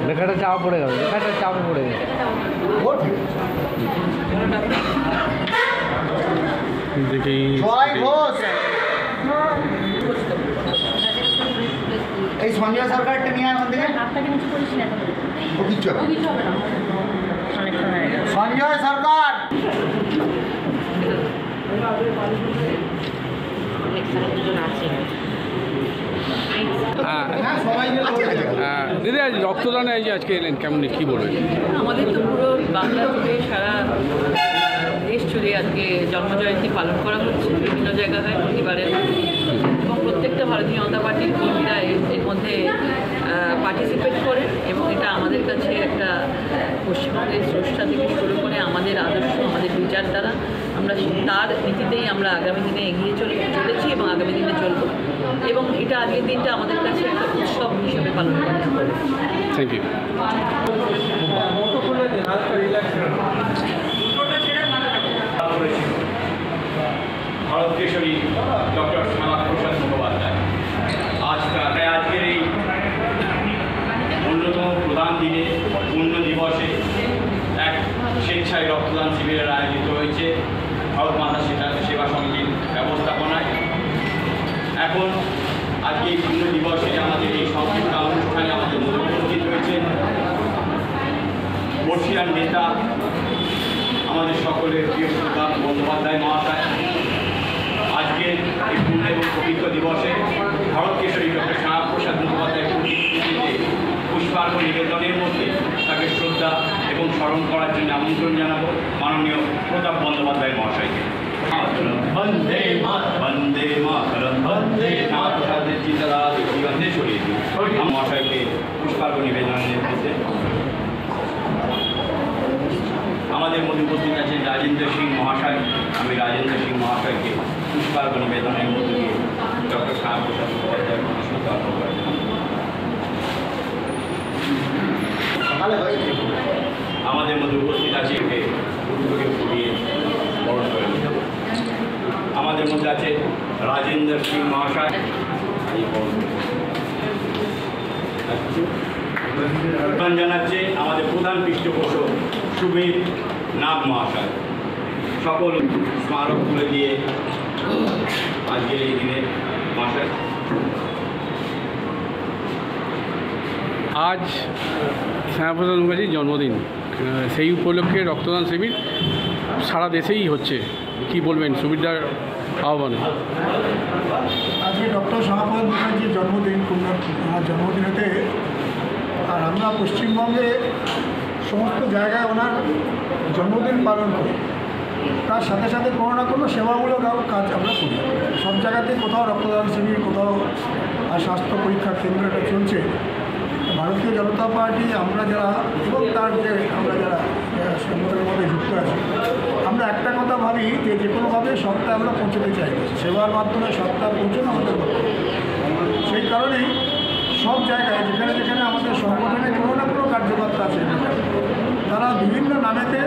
লেখাটা চাপা পড়ে গেল, লেখাটা চাপা পড়ে গেল। দেখি এই সঞ্জয় সরকারটা নিয়ে আমাদের দিকে সঞ্জয় সরকার দিদি আজ রক্তদানে এই যে আজকে এলেন, কেমন কী বলবেন? আমাদের তো পুরো বাংলা জুড়ে সারা দেশ জুড়ে আজকে জন্মজয়ন্তী পালন করা হচ্ছে বিভিন্ন জায়গায় প্রতিবারের, এবং প্রত্যেকটা ভারতীয় জনতা পার্টির কর্মীরা এর মধ্যে পার্টিসিপেট করেন, এবং এটা আমাদের কাছে একটা পশ্চিমবঙ্গের স্রষ্টা থেকে শুরু করে আমাদের আদর্শ, আমাদের বিচার দ্বারা আমরা তার নীতিতেই আমরা আগামী দিনে এগিয়ে চলেছি এবং আগামী দিনে চলব, এবং এটা আজকের দিনটা আমাদের কাছে একটা উৎসব হিসেবে পালন করা হবে। Thank you. Bharat Kesari doctor Shyamaprasad Mukhopadhyay আজকের এই অন্যতম প্রধান দিনে পূর্ণ দিবসে এক স্বেচ্ছায় রক্তদান শিবিরের আয়োজিত হয়েছে ভারত মাতা সেবা সমিতির ব্যবস্থাপনায়। এখন আজকে এই পূর্ণ দিবসে আমাদের এই সংক্ষিপ্ত অনুষ্ঠানে আমাদের মধ্যে উপস্থিত হয়েছেন বর্ষিয়ান নেতা আমাদের সকলের প্রিয় সুকান্ত বন্দ্যোপাধ্যায় মহাশয়। আজকের এই পূর্ণ এবং পবিত্র দিবসে ভারত কেশরী ডক্টর শ্যামাপ্রসাদ মুখোপাধ্যায়ের প্রতিকৃতিতে পুষ্পার্ঘ নিবেদনের মধ্যে তাকে শ্রদ্ধা এবং স্মরণ করার জন্য আমন্ত্রণ জানাবো মাননীয় প্রতাপ বন্দ্যোপাধ্যায় মহাশয়কে। বন্দে বন্দে মাতরম বন্দে শ্যামাপ্রসাদের চিন্তাধারা জীবনে ছড়িয়ে দিই মহাশয়কে পুষ্পার্ঘ নিবেদনের মধ্যে। আমাদের মধ্যে উপস্থিত আছেন রাজেন্দ্র সিং মহাশয়। আমি রাজেন্দ্র সিং মহাশয়কে পুষ্পার্ঘ নিবেদনের মধ্যে দিয়ে ডক্টর শ্যামাপ্রসাদ মুখোপাধ্যায়ের প্রতি শ্রদ্ধা অর্পণ করেন। আমাদের মধ্যে উপস্থিত আছে উদ্যোগে ফুটিয়ে বরণ করে নিতে। আমাদের মধ্যে আছে রাজেন্দ্র সিং মহাশয়। জানাচ্ছে আমাদের প্রধান পৃষ্ঠপোষক সুবীর নাগ মহাশয়। সকল স্মারক তুলে দিয়ে আজকের এই দিনে মহাশয় আজ শ্যামাপ্রসাদ মুখার্জির জন্মদিন, সেই উপলক্ষে রক্তদান শিবির সারা দেশেই হচ্ছে। কি বলবেন সুবিধার আহ্বানে? আজকে ডক্টর শ্যামাপ্রসাদ মুখার্জির জন্মদিন, আমার জন্মদিনেতে, আর আমরা পশ্চিমবঙ্গে সমস্ত জায়গায় ওনার জন্মদিন পালন করি। তার সাথে সাথে কোনো না কোনো সেবামূলক কাজ আমরা করি। সব জায়গাতেই কোথাও রক্তদান শিবির, কোথাও স্বাস্থ্য পরীক্ষা কেন্দ্র এটা চলছে। ভারতীয় জনতা পার্টি আমরা যারা এবং তার যে আমরা যারা সংগঠনের মধ্যে যুক্ত আছি, আমরা একটা কথা ভাবি যে যে কোনোভাবে সবটা আমরা পৌঁছতে চাই। সেবার মাধ্যমে সবটা পৌঁছানো আমাদের কথা। সেই কারণেই সব জায়গায় যেখানে যেখানে আমাদের সংগঠনে কোনো না কোনো কার্যকর্তা আছে, তারা বিভিন্ন নামেতে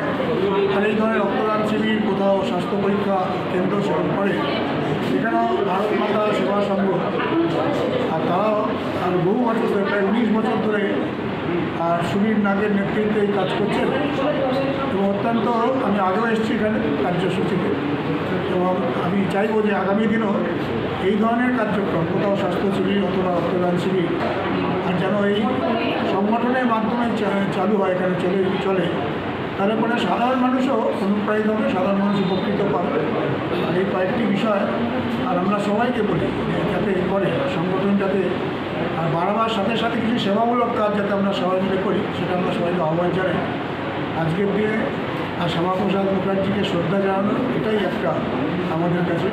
আর এই ধরনের রক্তদান শিবির, কোথাও স্বাস্থ্য পরীক্ষা কেন্দ্র সেবন করে। সেখানেও ভারত মাতা সেবা সংঘ আর তারাও আর বহু বছর ধরে, প্রায় 19 বছর ধরে আর সুবীর নাগের নেতৃত্বে এই কাজ করছেন। এবং অত্যন্ত আমি আগেও এসেছি এখানে কার্যসূচিতে, এবং আমি চাইব যে আগামী দিনও এই ধরনের কার্যক্রম, কোথাও স্বাস্থ্য শিবির অথবা রক্তদান শিবির, আর যেন এই সংগঠনের মাধ্যমে চালু হয়, এখানে চলে, তাহলে পরে সাধারণ মানুষও অনুপ্রাণিত হবে, সাধারণ মানুষ উপকৃত পাবে। আর এই কয়েকটি বিষয় আর আমরা সবাইকে বলি যাতে করে সংগঠন যাতে আর বাড়াবার সাথে সাথে কিছু সেবামূলক কাজ যাতে আমরা সবাই মিলে করি, সেটা আমরা সবাইকে আহ্বান জানাই। আজকের দিনে আর শ্যামাপ্রসাদ মুখার্জিকে শ্রদ্ধা জানানো, এটাই একটা আমাদের কাছে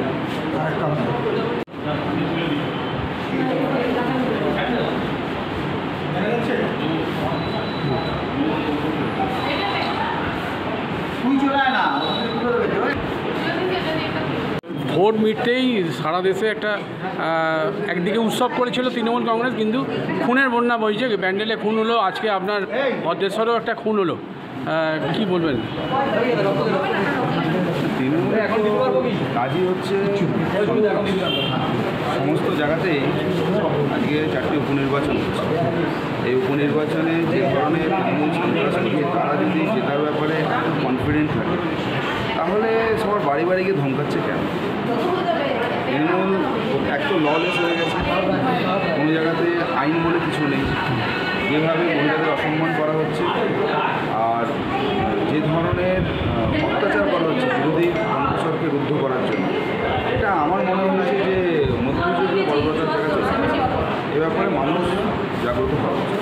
কাম্য। ভোট মিটতেই সারা দেশে একটা একদিকে উৎসব করেছিল তৃণমূল কংগ্রেস, কিন্তু খুনের বন্যা বইছে। ব্যান্ডেলে খুন হলো, আজকে আপনার ভদ্রেশ্বরেও একটা খুন হলো। কি বলবেন? তৃণমূলের কাজই হচ্ছে সমস্ত জায়গাতেই আজকে 4টি উপনির্বাচন হচ্ছে। এই উপনির্বাচনে যে ধরনের তৃণমূল সন্ত্রাসী, তারা যদি জেতার ব্যাপারে কনফিডেন্ট থাকে, তাহলে সবার বাড়ি বাড়ি গিয়ে ধমকাচ্ছে কেন? তৃণমূল এক তো ললেস হয়ে গেছে, কোনো জায়গাতে আইন বলে কিছু নেই। যেভাবে মহিলাদের অসম্মান করা হচ্ছে আর যে ধরনের অত্যাচার করা হচ্ছে বিরোধী কণ্ঠস্বরকে রুদ্ধ করার জন্য, এটা আমার মনে হয়েছে যে মধ্যযুগীয় বর্বরতার জায়গা চলে গেছে। এ ব্যাপারে মানুষ জাগ্রত হওয়া উচিত।